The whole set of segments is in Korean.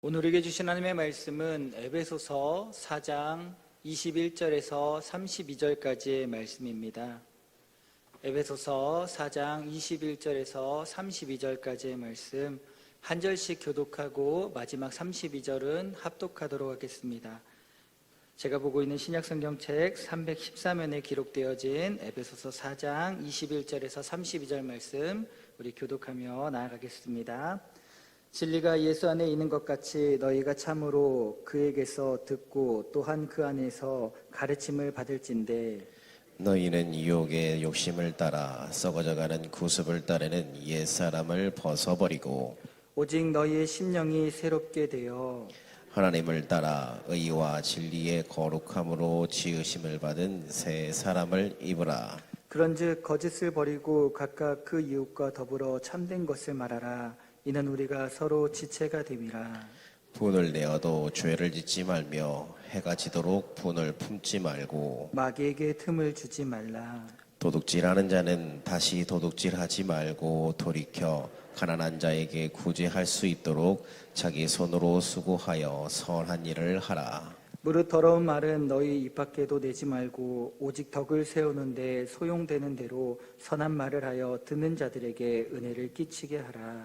오늘 우리에게 주신 하나님의 말씀은 에베소서 4장 21절에서 32절까지의 말씀입니다. 에베소서 4장 21절에서 32절까지의 말씀 한 절씩 교독하고 마지막 32절은 합독하도록 하겠습니다. 제가 보고 있는 신약성경책 314면에 기록되어진 에베소서 4장 21절에서 32절 말씀 우리 교독하며 나아가겠습니다. 진리가 예수 안에 있는 것 같이 너희가 참으로 그에게서 듣고 또한 그 안에서 가르침을 받을진대. 너희는 유혹의 욕심을 따라 썩어져가는 구습을 따르는 옛사람을 벗어버리고 오직 너희의 심령이 새롭게 되어 하나님을 따라 의와 진리의 거룩함으로 지으심을 받은 새 사람을 입으라. 그런즉 거짓을 버리고 각각 그 이웃과 더불어 참된 것을 말하라. 이는 우리가 서로 지체가 됨이라. 분을 내어도 죄를 짓지 말며 해가 지도록 분을 품지 말고 마귀에게 틈을 주지 말라. 도둑질하는 자는 다시 도둑질하지 말고 돌이켜 가난한 자에게 구제할 수 있도록 자기 손으로 수고하여 선한 일을 하라. 무릇 더러운 말은 너희 입 밖에도 내지 말고 오직 덕을 세우는데 소용되는 대로 선한 말을 하여 듣는 자들에게 은혜를 끼치게 하라.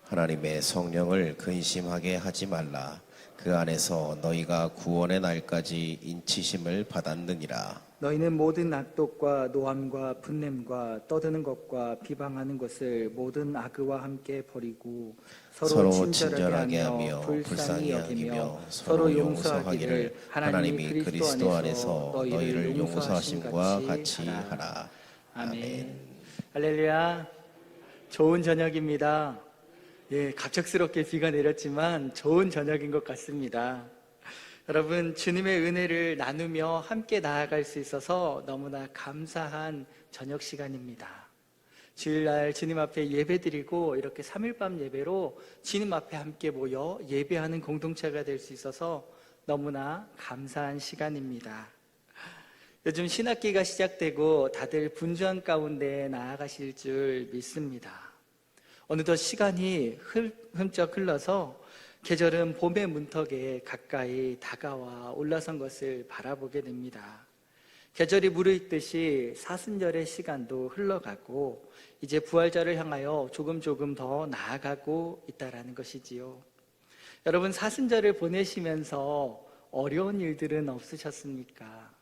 하나님의 성령을 근심하게 하지 말라. 그 안에서 너희가 구원의 날까지 인치심을 받았느니라. 너희는 모든 악독과 노함과 분냄과 떠드는 것과 비방하는 것을 모든 악의와 함께 버리고 서로 친절하게 하며 불쌍히 여기며 서로 용서하기를 하나님이 그리스도 안에서 너희를 용서하심과 같이 하라. 아멘. 할렐루야. 좋은 저녁입니다. 갑작스럽게 비가 내렸지만 좋은 저녁인 것 같습니다. 여러분, 주님의 은혜를 나누며 함께 나아갈 수 있어서 너무나 감사한 저녁 시간입니다. 주일날 주님 앞에 예배드리고 이렇게 3일밤 예배로 주님 앞에 함께 모여 예배하는 공동체가 될 수 있어서 너무나 감사한 시간입니다. 요즘 신학기가 시작되고 다들 분주한 가운데 나아가실 줄 믿습니다. 어느덧 시간이 흠쩍 흘러서 계절은 봄의 문턱에 가까이 다가와 올라선 것을 바라보게 됩니다. 계절이 무르익듯이 사순절의 시간도 흘러가고 이제 부활절을 향하여 조금 더 나아가고 있다는 것이지요. 여러분, 사순절을 보내시면서 어려운 일들은 없으셨습니까?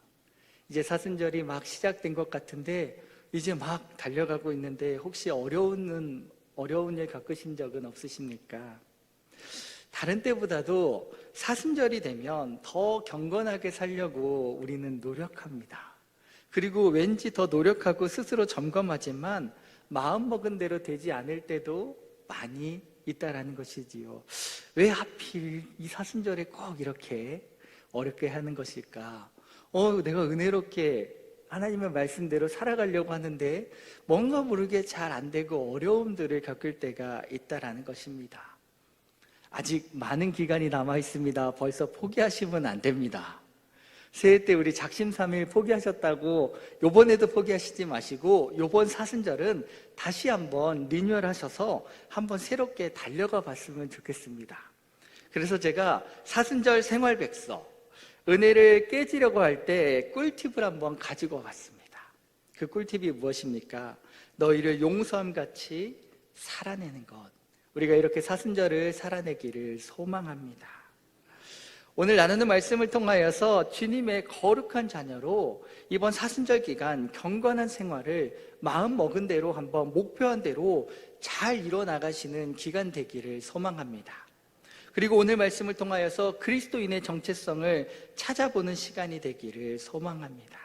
이제 사순절이 막 시작된 것 같은데 이제 막 달려가고 있는데 혹시 어려운 일 겪으신 적은 없으십니까? 다른 때보다도 사순절이 되면 더 경건하게 살려고 우리는 노력합니다. 그리고 왠지 더 노력하고 스스로 점검하지만 마음먹은 대로 되지 않을 때도 많이 있다라는 것이지요. 왜 하필 이 사순절에 꼭 이렇게 어렵게 하는 것일까? 내가 은혜롭게 하나님의 말씀대로 살아가려고 하는데 뭔가 모르게 잘 안 되고 어려움들을 겪을 때가 있다라는 것입니다. 아직 많은 기간이 남아 있습니다. 벌써 포기하시면 안 됩니다. 새해 때 우리 작심삼일 포기하셨다고 요번에도 포기하시지 마시고 요번 사순절은 다시 한번 리뉴얼하셔서 한번 새롭게 달려가 봤으면 좋겠습니다. 그래서 제가 사순절 생활백서 은혜를 깨지려고 할 때 꿀팁을 한번 가지고 왔습니다. 그 꿀팁이 무엇입니까? 너희를 용서함같이 살아내는 것. 우리가 이렇게 사순절을 살아내기를 소망합니다. 오늘 나누는 말씀을 통하여서 주님의 거룩한 자녀로 이번 사순절 기간 경건한 생활을 마음 먹은 대로 한번 목표한 대로 잘 이뤄나가시는 기간 되기를 소망합니다. 그리고 오늘 말씀을 통하여서 그리스도인의 정체성을 찾아보는 시간이 되기를 소망합니다.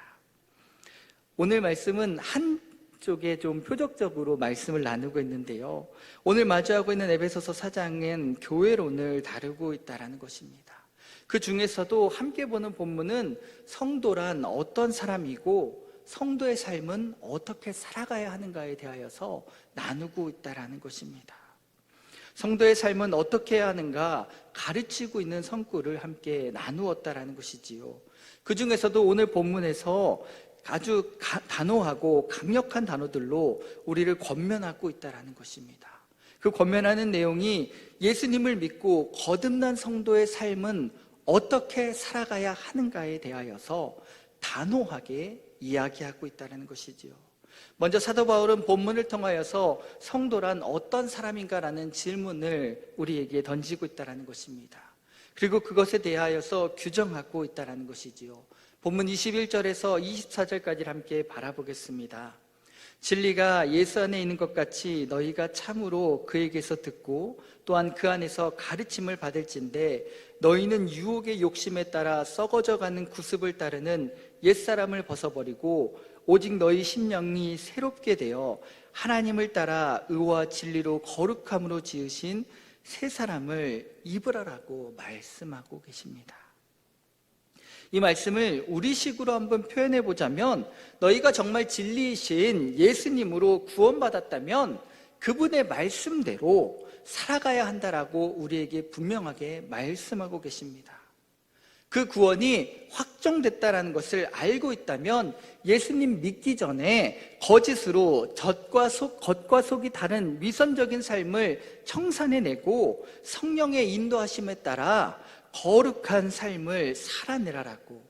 오늘 말씀은 한쪽에 좀 표적적으로 말씀을 나누고 있는데요. 오늘 마주하고 있는 에베소서 4장은 교회론을 다루고 있다는 것입니다. 그 중에서도 함께 보는 본문은 성도란 어떤 사람이고 성도의 삶은 어떻게 살아가야 하는가에 대하여서 나누고 있다는 것입니다. 성도의 삶은 어떻게 해야 하는가 가르치고 있는 성구를 함께 나누었다라는 것이지요. 그 중에서도 오늘 본문에서 아주 단호하고 강력한 단어들로 우리를 권면하고 있다라는 것입니다. 그 권면하는 내용이 예수님을 믿고 거듭난 성도의 삶은 어떻게 살아가야 하는가에 대하여서 단호하게 이야기하고 있다는 것이지요. 먼저 사도 바울은 본문을 통하여서 성도란 어떤 사람인가라는 질문을 우리에게 던지고 있다는 것입니다. 그리고 그것에 대하여서 규정하고 있다는 것이지요. 본문 21절에서 24절까지 함께 바라보겠습니다. 진리가 예수 안에 있는 것 같이 너희가 참으로 그에게서 듣고 또한 그 안에서 가르침을 받을진대 너희는 유혹의 욕심에 따라 썩어져가는 구습을 따르는 옛사람을 벗어버리고 오직 너희 심령이 새롭게 되어 하나님을 따라 의와 진리로 거룩함으로 지으신 새 사람을 입으라라고 말씀하고 계십니다. 이 말씀을 우리식으로 한번 표현해 보자면 너희가 정말 진리이신 예수님으로 구원받았다면 그분의 말씀대로 살아가야 한다라고 우리에게 분명하게 말씀하고 계십니다. 그 구원이 확정됐다라는 것을 알고 있다면 예수님 믿기 전에 거짓으로 겉과 속이 다른 위선적인 삶을 청산해내고 성령의 인도하심에 따라 거룩한 삶을 살아내라라고,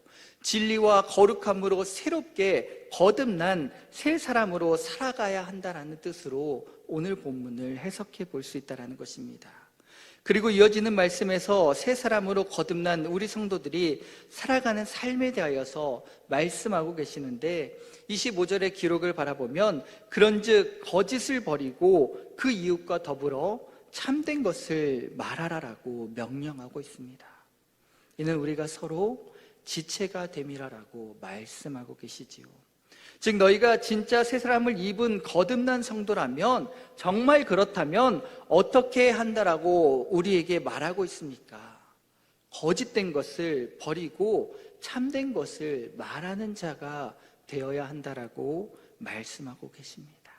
진리와 거룩함으로 새롭게 거듭난 새 사람으로 살아가야 한다라는 뜻으로 오늘 본문을 해석해 볼 수 있다는 것입니다. 그리고 이어지는 말씀에서 새 사람으로 거듭난 우리 성도들이 살아가는 삶에 대하여서 말씀하고 계시는데 25절의 기록을 바라보면 그런즉 거짓을 버리고 그 이웃과 더불어 참된 것을 말하라라고 명령하고 있습니다. 이는 우리가 서로 지체가 됨이라라고 말씀하고 계시지요. 즉 너희가 진짜 새 사람을 입은 거듭난 성도라면, 정말 그렇다면 어떻게 한다라고 우리에게 말하고 있습니까? 거짓된 것을 버리고 참된 것을 말하는 자가 되어야 한다라고 말씀하고 계십니다.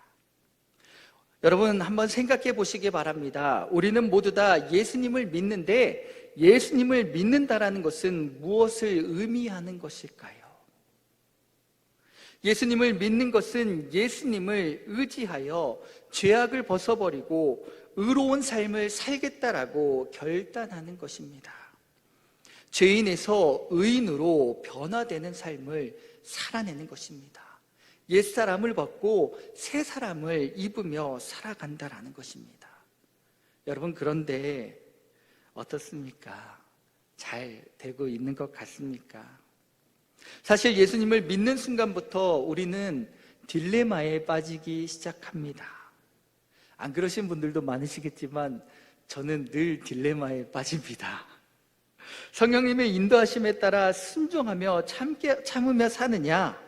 여러분 한번 생각해 보시기 바랍니다. 우리는 모두 다 예수님을 믿는데 예수님을 믿는다라는 것은 무엇을 의미하는 것일까요? 예수님을 믿는 것은 예수님을 의지하여 죄악을 벗어버리고 의로운 삶을 살겠다라고 결단하는 것입니다. 죄인에서 의인으로 변화되는 삶을 살아내는 것입니다. 옛사람을 벗고 새 사람을 입으며 살아간다라는 것입니다. 여러분 그런데 어떻습니까? 잘 되고 있는 것 같습니까? 사실 예수님을 믿는 순간부터 우리는 딜레마에 빠지기 시작합니다. 안 그러신 분들도 많으시겠지만 저는 늘 딜레마에 빠집니다. 성령님의 인도하심에 따라 순종하며 참으며 사느냐,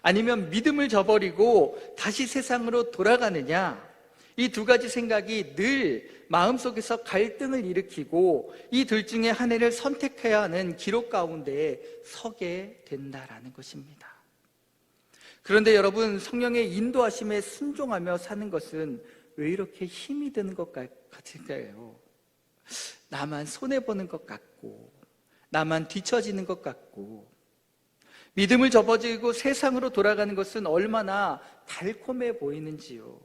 아니면 믿음을 저버리고 다시 세상으로 돌아가느냐, 이 두 가지 생각이 늘 마음속에서 갈등을 일으키고 이 둘 중에 하나를 선택해야 하는 기록 가운데 서게 된다라는 것입니다. 그런데 여러분, 성령의 인도하심에 순종하며 사는 것은 왜 이렇게 힘이 드는 것 같을까요? 나만 손해보는 것 같고 나만 뒤처지는 것 같고, 믿음을 접어지고 세상으로 돌아가는 것은 얼마나 달콤해 보이는지요.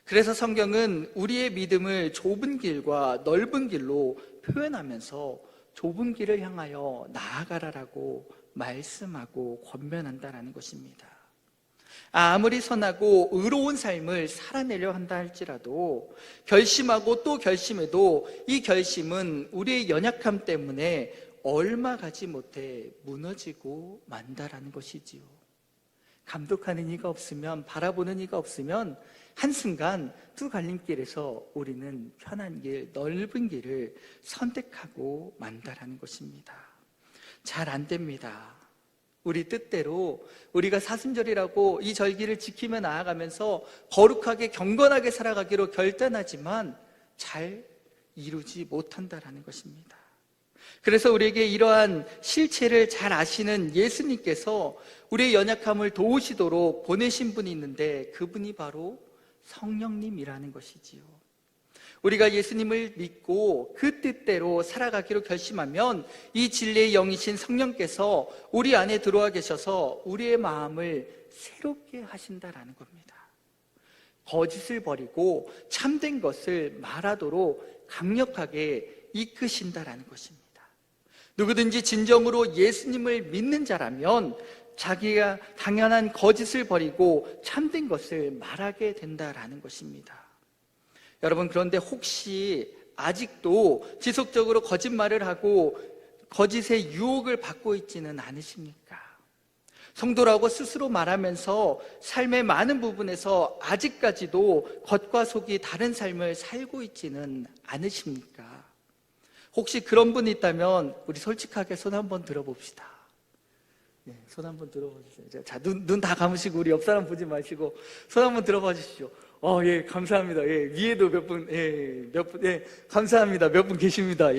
그래서 성경은 우리의 믿음을 좁은 길과 넓은 길로 표현하면서 좁은 길을 향하여 나아가라라고 말씀하고 권면한다라는 것입니다. 아무리 선하고 의로운 삶을 살아내려 한다 할지라도 결심하고 또 결심해도 이 결심은 우리의 연약함 때문에 얼마 가지 못해 무너지고 만다라는 것이지요. 감독하는 이가 없으면, 바라보는 이가 없으면 한순간 두 갈림길에서 우리는 편한 길, 넓은 길을 선택하고 만다라는 것입니다. 잘 안 됩니다. 우리 뜻대로 우리가 사순절이라고 이 절기를 지키며 나아가면서 거룩하게 경건하게 살아가기로 결단하지만 잘 이루지 못한다라는 것입니다. 그래서 우리에게 이러한 실체를 잘 아시는 예수님께서 우리의 연약함을 도우시도록 보내신 분이 있는데 그분이 바로 성령님이라는 것이지요. 우리가 예수님을 믿고 그 뜻대로 살아가기로 결심하면 이 진리의 영이신 성령께서 우리 안에 들어와 계셔서 우리의 마음을 새롭게 하신다라는 겁니다. 거짓을 버리고 참된 것을 말하도록 강력하게 이끄신다라는 것입니다. 누구든지 진정으로 예수님을 믿는 자라면 자기가 당연한 거짓을 버리고 참된 것을 말하게 된다라는 것입니다. 여러분, 그런데 혹시 아직도 지속적으로 거짓말을 하고 거짓의 유혹을 받고 있지는 않으십니까? 성도라고 스스로 말하면서 삶의 많은 부분에서 아직까지도 겉과 속이 다른 삶을 살고 있지는 않으십니까? 혹시 그런 분이 있다면 우리 솔직하게 손 한번 들어봅시다. 손 한번 들어보세요. 자, 눈 다 감으시고 우리 옆 사람 보지 마시고 손 한번 들어봐 주십시오. 예, 감사합니다. 예, 위에도 몇 분, 감사합니다. 몇 분 계십니다.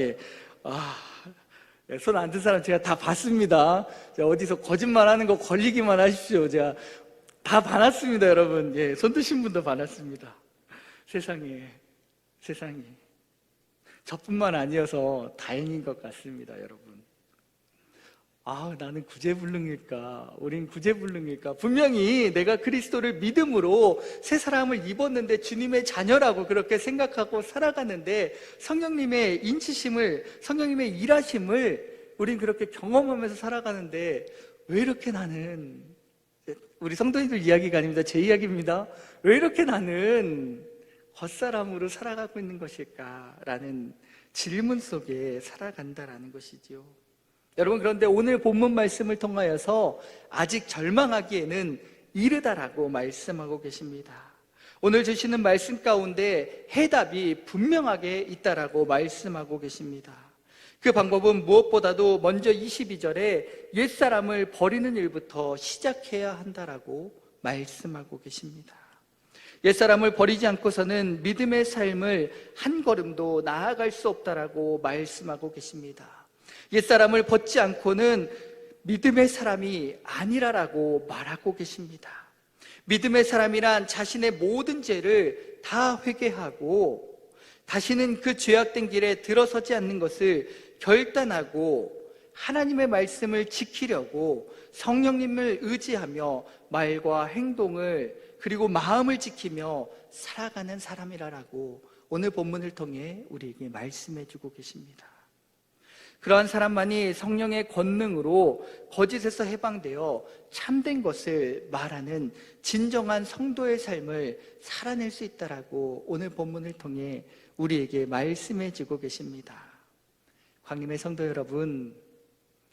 손 안 든 사람 제가 다 봤습니다. 어디서 거짓말 하는 거 걸리기만 하십시오. 제가 다 봐놨습니다, 여러분. 손 드신 분도 봐놨습니다. 세상에. 저뿐만 아니어서 다행인 것 같습니다, 여러분. 나는 구제불능일까? 우린 구제불능일까? 분명히 내가 그리스도를 믿음으로 새 사람을 입었는데 주님의 자녀라고 그렇게 생각하고 살아가는데 성령님의 인치심을, 성령님의 일하심을 우린 그렇게 경험하면서 살아가는데 왜 이렇게 나는, 우리 성도님들 이야기가 아닙니다. 제 이야기입니다. 왜 이렇게 나는 겉사람으로 살아가고 있는 것일까라는 질문 속에 살아간다라는 것이지요. 여러분, 그런데 오늘 본문 말씀을 통하여서 아직 절망하기에는 이르다라고 말씀하고 계십니다. 오늘 주시는 말씀 가운데 해답이 분명하게 있다라고 말씀하고 계십니다. 그 방법은 무엇보다도 먼저 22절에 옛사람을 버리는 일부터 시작해야 한다라고 말씀하고 계십니다. 옛사람을 버리지 않고서는 믿음의 삶을 한 걸음도 나아갈 수 없다라고 말씀하고 계십니다. 옛사람을 벗지 않고는 믿음의 사람이 아니라라고 말하고 계십니다. 믿음의 사람이란 자신의 모든 죄를 다 회개하고 다시는 그 죄악된 길에 들어서지 않는 것을 결단하고 하나님의 말씀을 지키려고 성령님을 의지하며 말과 행동을 그리고 마음을 지키며 살아가는 사람이라고 오늘 본문을 통해 우리에게 말씀해 주고 계십니다. 그러한 사람만이 성령의 권능으로 거짓에서 해방되어 참된 것을 말하는 진정한 성도의 삶을 살아낼 수 있다라고 오늘 본문을 통해 우리에게 말씀해 주고 계십니다. 광림의 성도 여러분,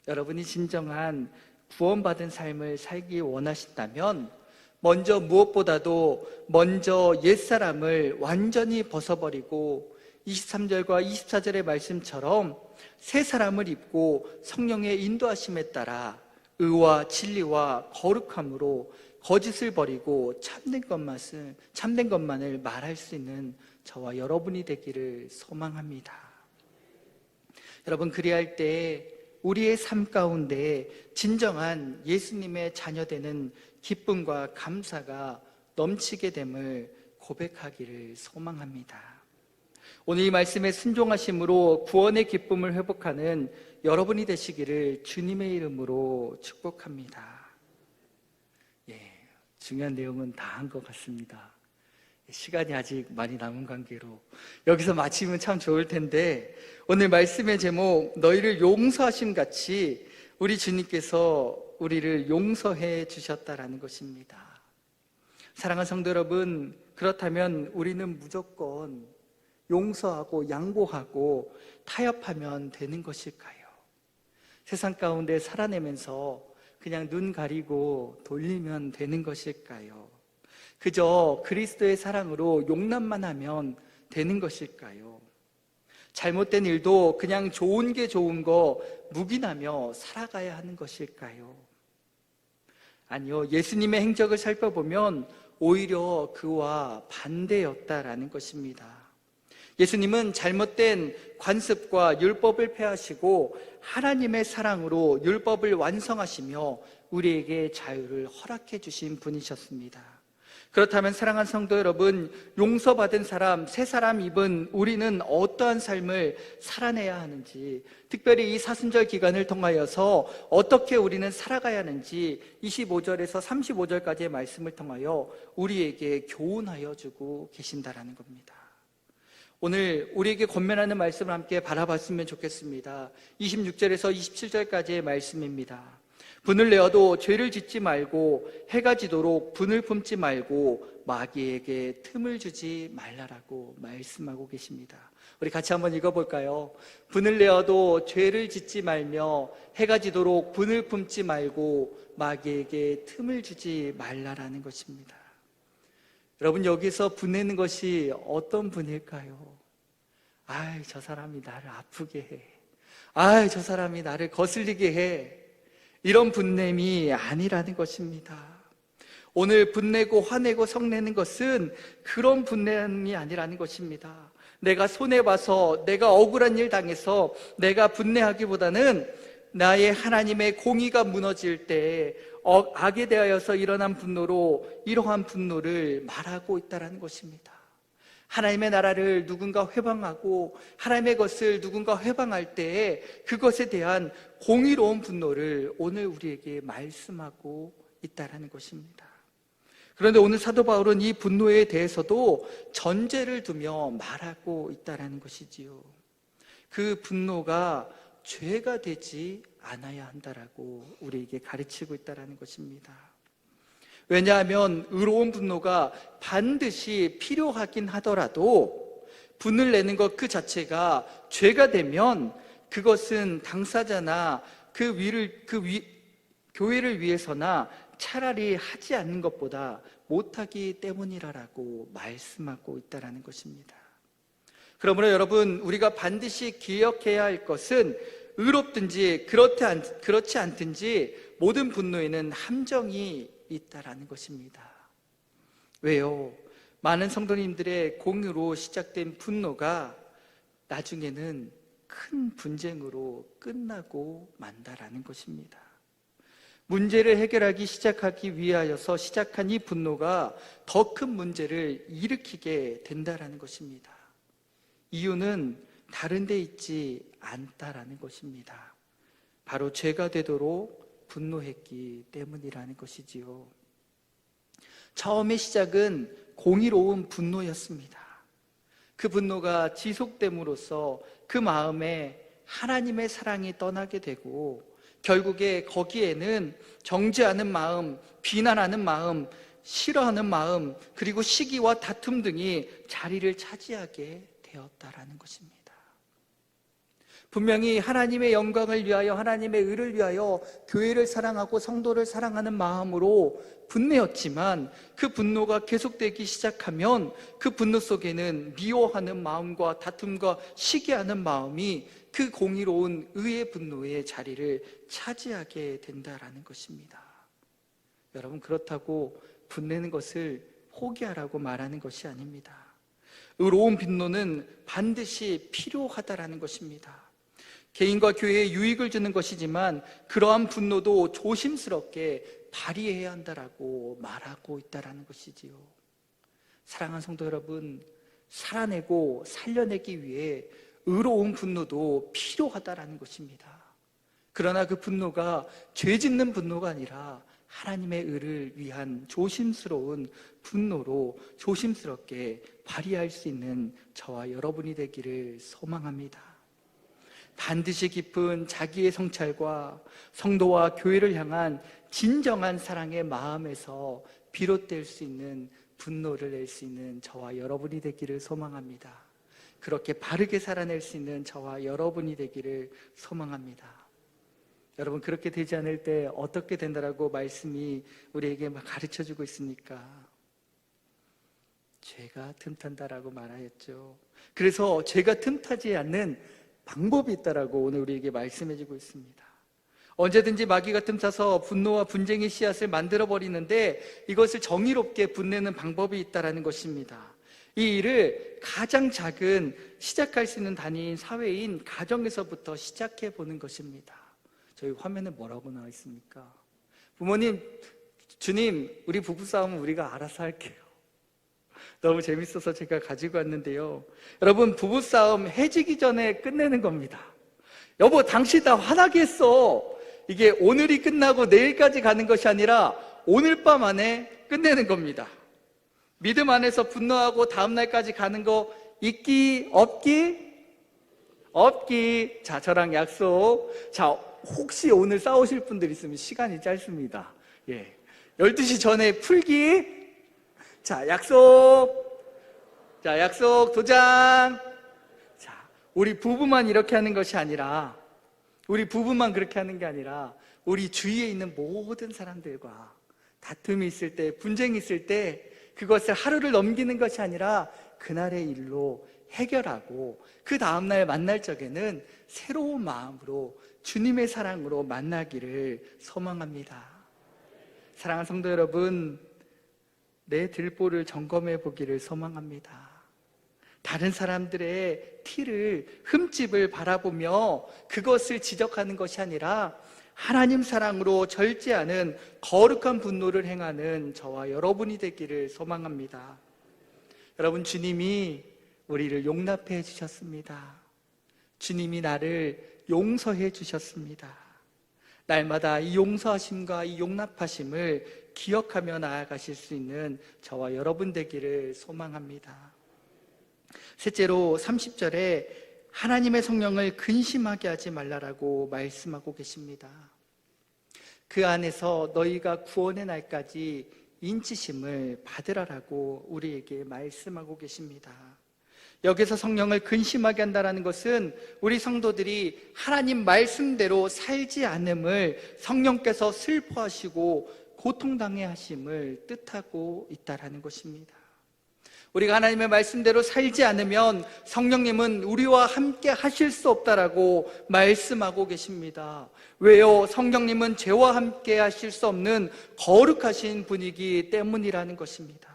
여러분이 진정한 구원받은 삶을 살기 원하신다면 무엇보다도 먼저 옛사람을 완전히 벗어버리고 23절과 24절의 말씀처럼 새 사람을 입고 성령의 인도하심에 따라 의와 진리와 거룩함으로 거짓을 버리고 참된 것만을 말할 수 있는 저와 여러분이 되기를 소망합니다. 여러분, 그리할 때 우리의 삶 가운데 진정한 예수님의 자녀되는 기쁨과 감사가 넘치게 됨을 고백하기를 소망합니다. 오늘 이 말씀에 순종하심으로 구원의 기쁨을 회복하는 여러분이 되시기를 주님의 이름으로 축복합니다. 중요한 내용은 다 한 것 같습니다. 시간이 아직 많이 남은 관계로 여기서 마치면 참 좋을 텐데, 오늘 말씀의 제목 너희를 용서하심 같이 우리 주님께서 우리를 용서해 주셨다라는 것입니다. 사랑하는 성도 여러분, 그렇다면 우리는 무조건 용서하고 양보하고 타협하면 되는 것일까요? 세상 가운데 살아내면서 그냥 눈 가리고 돌리면 되는 것일까요? 그저 그리스도의 사랑으로 용납만 하면 되는 것일까요? 잘못된 일도 그냥 좋은 게 좋은 거 묵인하며 살아가야 하는 것일까요? 아니요, 예수님의 행적을 살펴보면 오히려 그와 반대였다라는 것입니다. 예수님은 잘못된 관습과 율법을 폐하시고 하나님의 사랑으로 율법을 완성하시며 우리에게 자유를 허락해 주신 분이셨습니다. 그렇다면 사랑하는 성도 여러분, 용서받은 사람, 새 사람 입은 우리는 어떠한 삶을 살아내야 하는지, 특별히 이 사순절 기간을 통하여서 어떻게 우리는 살아가야 하는지 25절에서 35절까지의 말씀을 통하여 우리에게 교훈하여 주고 계신다라는 겁니다. 오늘 우리에게 권면하는 말씀을 함께 바라봤으면 좋겠습니다. 26절에서 27절까지의 말씀입니다. 분을 내어도 죄를 짓지 말고 해가 지도록 분을 품지 말고 마귀에게 틈을 주지 말라라고 말씀하고 계십니다. 우리 같이 한번 읽어볼까요? 분을 내어도 죄를 짓지 말며 해가 지도록 분을 품지 말고 마귀에게 틈을 주지 말라라는 것입니다. 여러분, 여기서 분내는 것이 어떤 분일까요? 아이, 저 사람이 나를 아프게 해. 아이, 저 사람이 나를 거슬리게 해. 이런 분냄이 아니라는 것입니다. 오늘 분내고 화내고 성내는 것은 그런 분냄이 아니라는 것입니다. 내가 손해봐서, 내가 억울한 일 당해서 내가 분내하기보다는 나의 하나님의 공의가 무너질 때 악에 대하여서 일어난 분노로 이러한 분노를 말하고 있다는 것입니다. 하나님의 나라를 누군가 회방하고 하나님의 것을 누군가 회방할 때에 그것에 대한 공의로운 분노를 오늘 우리에게 말씀하고 있다는 것입니다. 그런데 오늘 사도 바울은 이 분노에 대해서도 전제를 두며 말하고 있다는 것이지요. 그 분노가 죄가 되지 않아야 한다라고 우리에게 가르치고 있다는 것입니다. 왜냐하면 의로운 분노가 반드시 필요하긴 하더라도 분을 내는 것 그 자체가 죄가 되면 그것은 당사자나 교회를 위해서나 차라리 하지 않는 것보다 못하기 때문이라고 말씀하고 있다는 것입니다. 그러므로 여러분, 우리가 반드시 기억해야 할 것은 의롭든지 그렇지 않든지 모든 분노에는 함정이 있다라는 것입니다. 왜요? 많은 성도님들의 공유로 시작된 분노가 나중에는 큰 분쟁으로 끝나고 만다라는 것입니다. 문제를 해결하기 시작하기 위하여서 시작한 이 분노가 더 큰 문제를 일으키게 된다라는 것입니다. 이유는 다른 데 있지 않다라는 것입니다. 바로 죄가 되도록 분노했기 때문이라는 것이지요. 처음의 시작은 공의로운 분노였습니다. 그 분노가 지속됨으로써 그 마음에 하나님의 사랑이 떠나게 되고 결국에 거기에는 정죄하는 마음, 비난하는 마음, 싫어하는 마음, 그리고 시기와 다툼 등이 자리를 차지하게 되었다라는 것입니다. 분명히 하나님의 영광을 위하여, 하나님의 의를 위하여 교회를 사랑하고 성도를 사랑하는 마음으로 분내었지만 그 분노가 계속되기 시작하면 그 분노 속에는 미워하는 마음과 다툼과 시기하는 마음이 그 공의로운 의의 분노의 자리를 차지하게 된다라는 것입니다. 여러분, 그렇다고 분내는 것을 포기하라고 말하는 것이 아닙니다. 의로운 분노는 반드시 필요하다라는 것입니다. 개인과 교회에 유익을 주는 것이지만 그러한 분노도 조심스럽게 발휘해야 한다라고 말하고 있다라는 것이지요. 사랑하는 성도 여러분, 살아내고 살려내기 위해 의로운 분노도 필요하다라는 것입니다. 그러나 그 분노가 죄 짓는 분노가 아니라 하나님의 의를 위한 조심스러운 분노로 조심스럽게 발휘할 수 있는 저와 여러분이 되기를 소망합니다. 반드시 깊은 자기의 성찰과 성도와 교회를 향한 진정한 사랑의 마음에서 비롯될 수 있는 분노를 낼 수 있는 저와 여러분이 되기를 소망합니다. 그렇게 바르게 살아낼 수 있는 저와 여러분이 되기를 소망합니다. 여러분, 그렇게 되지 않을 때 어떻게 된다라고 말씀이 우리에게 가르쳐주고 있습니까? 죄가 틈탄다라고 말하였죠. 그래서 죄가 틈타지 않는 방법이 있다라고 오늘 우리에게 말씀해주고 있습니다. 언제든지 마귀가 틈타서 분노와 분쟁의 씨앗을 만들어버리는데 이것을 정의롭게 분내는 방법이 있다라는 것입니다. 이 일을 가장 작은 시작할 수 있는 단위인 사회인 가정에서부터 시작해 보는 것입니다. 저희 화면에 뭐라고 나와 있습니까? 부모님, 주님, 우리 부부싸움은 우리가 알아서 할게요. 너무 재밌어서 제가 가지고 왔는데요. 여러분, 부부싸움 해지기 전에 끝내는 겁니다. 여보, 당신 나 화나게 했어. 이게 오늘이 끝나고 내일까지 가는 것이 아니라 오늘 밤 안에 끝내는 겁니다. 믿음 안에서 분노하고 다음날까지 가는 거 있기 없기? 없기. 자, 저랑 약속. 자, 혹시 오늘 싸우실 분들 있으면 시간이 짧습니다. 12시 전에 풀기. 자, 약속. 자, 약속 도장. 자, 우리 부부만 이렇게 하는 것이 아니라, 우리 부부만 그렇게 하는 게 아니라 우리 주위에 있는 모든 사람들과 다툼이 있을 때, 분쟁이 있을 때 그것을 하루를 넘기는 것이 아니라 그날의 일로 해결하고 그 다음날 만날 적에는 새로운 마음으로 주님의 사랑으로 만나기를 소망합니다. 사랑하는 성도 여러분, 내 들보를 점검해 보기를 소망합니다. 다른 사람들의 티를, 흠집을 바라보며 그것을 지적하는 것이 아니라 하나님 사랑으로 절제하는 거룩한 분노를 행하는 저와 여러분이 되기를 소망합니다. 여러분, 주님이 우리를 용납해 주셨습니다. 주님이 나를 용서해 주셨습니다. 날마다 이 용서하심과 이 용납하심을 기억하며 나아가실 수 있는 저와 여러분 되기를 소망합니다. 셋째로 30절에 하나님의 성령을 근심하게 하지 말라라고 말씀하고 계십니다. 그 안에서 너희가 구원의 날까지 인치심을 받으라라고 우리에게 말씀하고 계십니다. 여기서 성령을 근심하게 한다는 것은 우리 성도들이 하나님 말씀대로 살지 않음을 성령께서 슬퍼하시고 고통당해 하심을 뜻하고 있다는 것입니다. 우리가 하나님의 말씀대로 살지 않으면 성령님은 우리와 함께 하실 수 없다라고 말씀하고 계십니다. 왜요? 성령님은 죄와 함께 하실 수 없는 거룩하신 분이기 때문이라는 것입니다.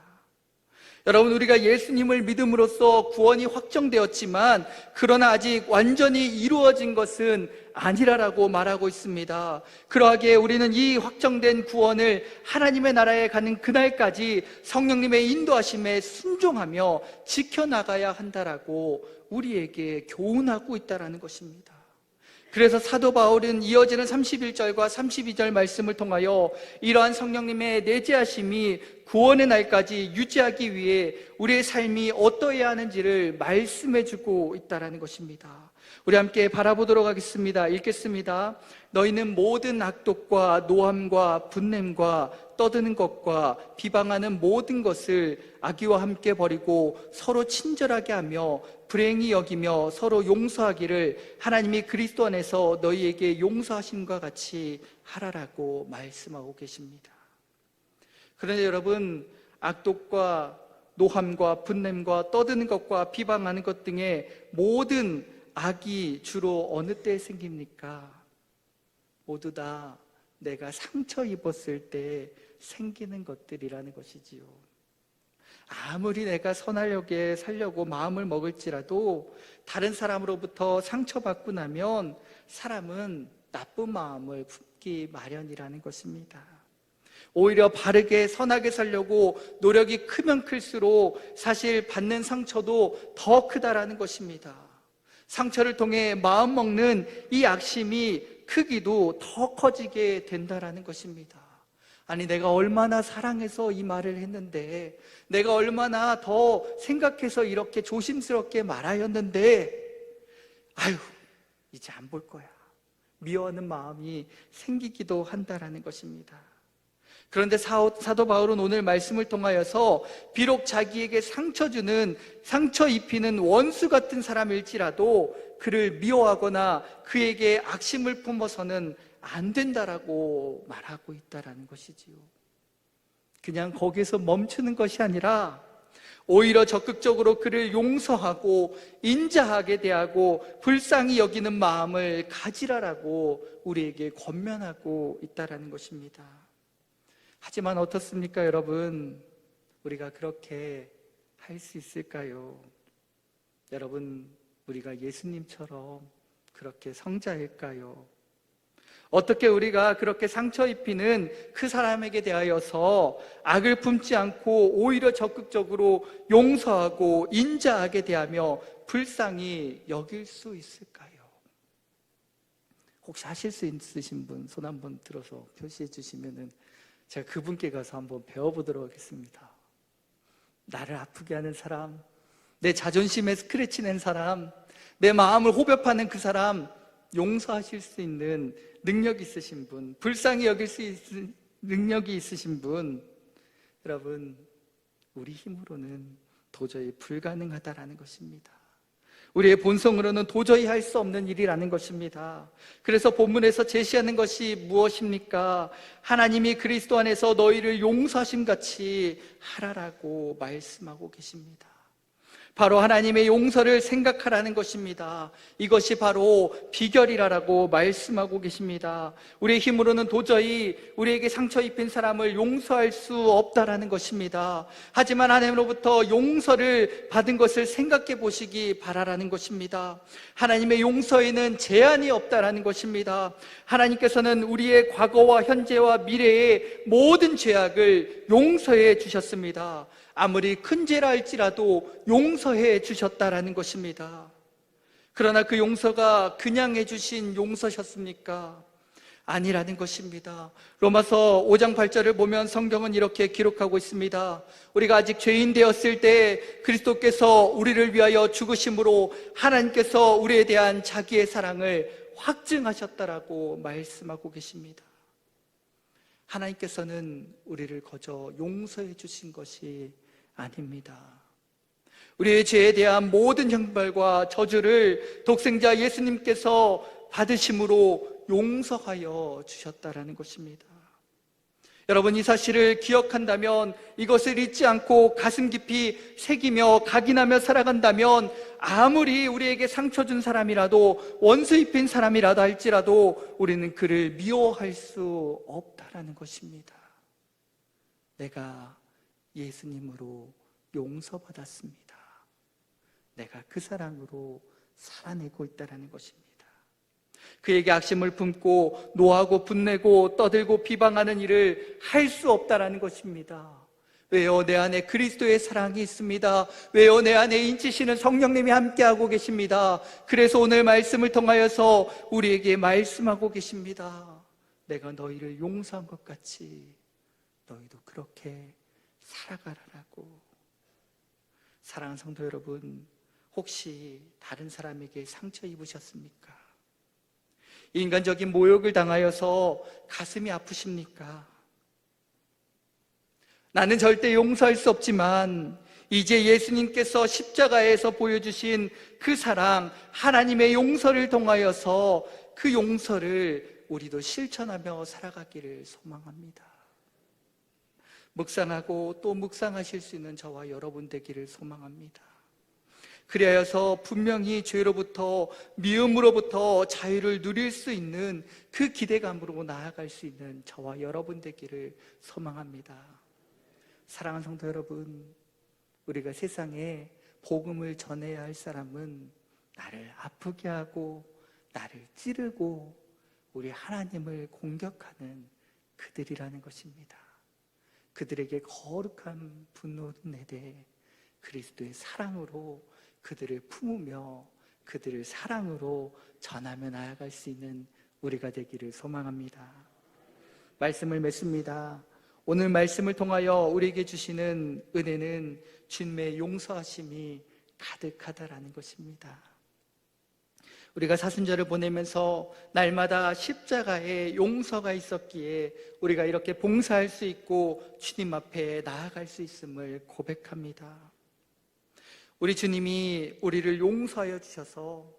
여러분, 우리가 예수님을 믿음으로써 구원이 확정되었지만 그러나 아직 완전히 이루어진 것은 아니라라고 말하고 있습니다. 그러하기에 우리는 이 확정된 구원을 하나님의 나라에 가는 그날까지 성령님의 인도하심에 순종하며 지켜나가야 한다라고 우리에게 교훈하고 있다는 것입니다. 그래서 사도 바울은 이어지는 31절과 32절 말씀을 통하여 이러한 성령님의 내재하심이 구원의 날까지 유지하기 위해 우리의 삶이 어떠해야 하는지를 말씀해 주고 있다는 것입니다. 우리 함께 바라보도록 하겠습니다. 읽겠습니다. 너희는 모든 악독과 노함과 분냄과 떠드는 것과 비방하는 모든 것을 악의와 함께 버리고 서로 친절하게 하며 불행히 여기며 서로 용서하기를 하나님이 그리스도 안에서 너희에게 용서하심과 같이 하라라고 말씀하고 계십니다. 그런데 여러분, 악독과 노함과 분냄과 떠드는 것과 비방하는 것 등의 모든 악이 주로 어느 때에 생깁니까? 모두 다 내가 상처 입었을 때 생기는 것들이라는 것이지요. 아무리 내가 선하려고 살려고 마음을 먹을지라도 다른 사람으로부터 상처받고 나면 사람은 나쁜 마음을 품기 마련이라는 것입니다. 오히려 바르게 선하게 살려고 노력이 크면 클수록 사실 받는 상처도 더 크다라는 것입니다. 상처를 통해 마음 먹는 이 악심이 크기도 더 커지게 된다라는 것입니다. 아니, 내가 얼마나 사랑해서 이 말을 했는데, 내가 얼마나 더 생각해서 이렇게 조심스럽게 말하였는데, 아유, 이제 안 볼 거야. 미워하는 마음이 생기기도 한다라는 것입니다. 그런데 사도 바울은 오늘 말씀을 통하여서 비록 자기에게 상처 입히는 원수 같은 사람일지라도 그를 미워하거나 그에게 악심을 품어서는 안 된다라고 말하고 있다라는 것이지요. 그냥 거기서 멈추는 것이 아니라 오히려 적극적으로 그를 용서하고 인자하게 대하고 불쌍히 여기는 마음을 가지라라고 우리에게 권면하고 있다라는 것입니다. 하지만 어떻습니까, 여러분? 우리가 그렇게 할 수 있을까요? 여러분, 우리가 예수님처럼 그렇게 성자일까요? 어떻게 우리가 그렇게 상처 입히는 그 사람에게 대하여서 악을 품지 않고 오히려 적극적으로 용서하고 인자하게 대하며 불쌍히 여길 수 있을까요? 혹시 하실 수 있으신 분 손 한번 들어서 표시해 주시면은 제가 그분께 가서 한번 배워보도록 하겠습니다. 나를 아프게 하는 사람, 내 자존심에 스크래치 낸 사람, 내 마음을 호흡하는 그 사람 용서하실 수 있는 능력이 있으신 분, 불쌍히 여길 수 있는 능력이 있으신 분, 여러분, 우리 힘으로는 도저히 불가능하다라는 것입니다. 우리의 본성으로는 도저히 할 수 없는 일이라는 것입니다. 그래서 본문에서 제시하는 것이 무엇입니까? 하나님이 그리스도 안에서 너희를 용서하심 같이 하라라고 말씀하고 계십니다. 바로 하나님의 용서를 생각하라는 것입니다. 이것이 바로 비결이라고 말씀하고 계십니다. 우리의 힘으로는 도저히 우리에게 상처 입힌 사람을 용서할 수 없다라는 것입니다. 하지만 하나님으로부터 용서를 받은 것을 생각해 보시기 바라라는 것입니다. 하나님의 용서에는 제한이 없다라는 것입니다. 하나님께서는 우리의 과거와 현재와 미래의 모든 죄악을 용서해 주셨습니다. 아무리 큰 죄라 할지라도 용서해 주셨다라는 것입니다. 그러나 그 용서가 그냥 해주신 용서셨습니까? 아니라는 것입니다. 로마서 5장 8절을 보면 성경은 이렇게 기록하고 있습니다. 우리가 아직 죄인 되었을 때 그리스도께서 우리를 위하여 죽으심으로 하나님께서 우리에 대한 자기의 사랑을 확증하셨다라고 말씀하고 계십니다. 하나님께서는 우리를 거저 용서해 주신 것이 아닙니다. 우리의 죄에 대한 모든 형벌과 저주를 독생자 예수님께서 받으심으로 용서하여 주셨다라는 것입니다. 여러분, 이 사실을 기억한다면, 이것을 잊지 않고 가슴 깊이 새기며 각인하며 살아간다면, 아무리 우리에게 상처 준 사람이라도, 원수 입힌 사람이라도 할지라도 우리는 그를 미워할 수 없다라는 것입니다. 내가 예수님으로 용서받았습니다. 내가 그 사랑으로 살아내고 있다는 것입니다. 그에게 악심을 품고 노하고 분내고 떠들고 비방하는 일을 할 수 없다는 것입니다. 왜요? 내 안에 그리스도의 사랑이 있습니다. 왜요? 내 안에 인치시는 성령님이 함께하고 계십니다. 그래서 오늘 말씀을 통하여서 우리에게 말씀하고 계십니다. 내가 너희를 용서한 것 같이 너희도 그렇게 살아가라라고. 사랑하는 성도 여러분, 혹시 다른 사람에게 상처 입으셨습니까? 인간적인 모욕을 당하여서 가슴이 아프십니까? 나는 절대 용서할 수 없지만 이제 예수님께서 십자가에서 보여주신 그 사랑, 하나님의 용서를 통하여서 그 용서를 우리도 실천하며 살아가기를 소망합니다. 묵상하고 또 묵상하실 수 있는 저와 여러분 되기를 소망합니다. 그리하여서 분명히 죄로부터, 미움으로부터 자유를 누릴 수 있는 그 기대감으로 나아갈 수 있는 저와 여러분 되기를 소망합니다. 사랑하는 성도 여러분, 우리가 세상에 복음을 전해야 할 사람은 나를 아프게 하고 나를 찌르고 우리 하나님을 공격하는 그들이라는 것입니다. 그들에게 거룩한 분노를 내되 그리스도의 사랑으로 그들을 품으며 그들을 사랑으로 전하며 나아갈 수 있는 우리가 되기를 소망합니다. 말씀을 맺습니다. 오늘 말씀을 통하여 우리에게 주시는 은혜는 주님의 용서하심이 가득하다라는 것입니다. 우리가 사순절을 보내면서 날마다 십자가에 용서가 있었기에 우리가 이렇게 봉사할 수 있고 주님 앞에 나아갈 수 있음을 고백합니다. 우리 주님이 우리를 용서하여 주셔서,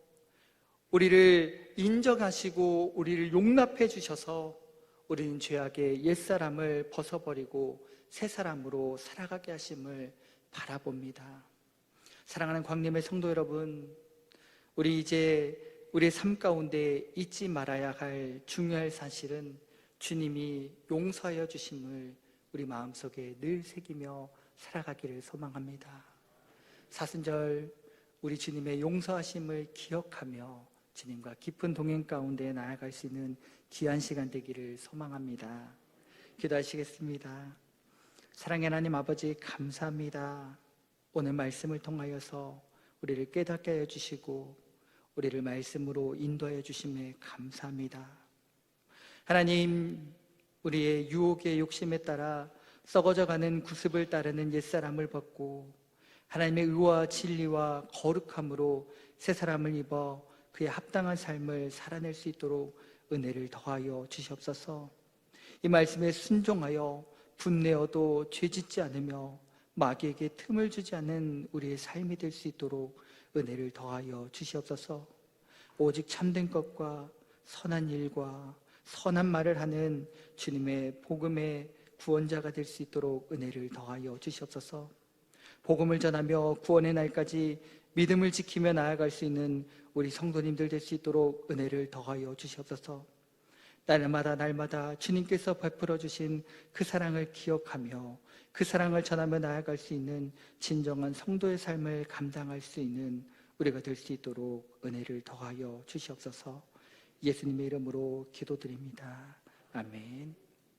우리를 인정하시고 우리를 용납해 주셔서 우리는 죄악의 옛사람을 벗어버리고 새 사람으로 살아가게 하심을 바라봅니다. 사랑하는 광림의 성도 여러분, 우리 이제 우리의 삶 가운데 잊지 말아야 할 중요할 사실은 주님이 용서하여 주심을 우리 마음속에 늘 새기며 살아가기를 소망합니다. 사순절 우리 주님의 용서하심을 기억하며 주님과 깊은 동행 가운데 나아갈 수 있는 귀한 시간 되기를 소망합니다. 기도하시겠습니다. 사랑의 하나님 아버지, 감사합니다. 오늘 말씀을 통하여서 우리를 깨닫게 하여 주시고 우리를 말씀으로 인도하여 주심에 감사합니다. 하나님, 우리의 유혹의 욕심에 따라 썩어져가는 구습을 따르는 옛사람을 벗고 하나님의 의와 진리와 거룩함으로 새 사람을 입어 그의 합당한 삶을 살아낼 수 있도록 은혜를 더하여 주시옵소서. 이 말씀에 순종하여 분내어도 죄짓지 않으며 마귀에게 틈을 주지 않는 우리의 삶이 될 수 있도록 은혜를 더하여 주시옵소서. 오직 참된 것과 선한 일과 선한 말을 하는 주님의 복음의 구원자가 될 수 있도록 은혜를 더하여 주시옵소서. 복음을 전하며 구원의 날까지 믿음을 지키며 나아갈 수 있는 우리 성도님들 될 수 있도록 은혜를 더하여 주시옵소서. 날마다 주님께서 베풀어 주신 그 사랑을 기억하며 그 사랑을 전하며 나아갈 수 있는 진정한 성도의 삶을 감당할 수 있는 우리가 될 수 있도록 은혜를 더하여 주시옵소서. 예수님의 이름으로 기도드립니다. 아멘.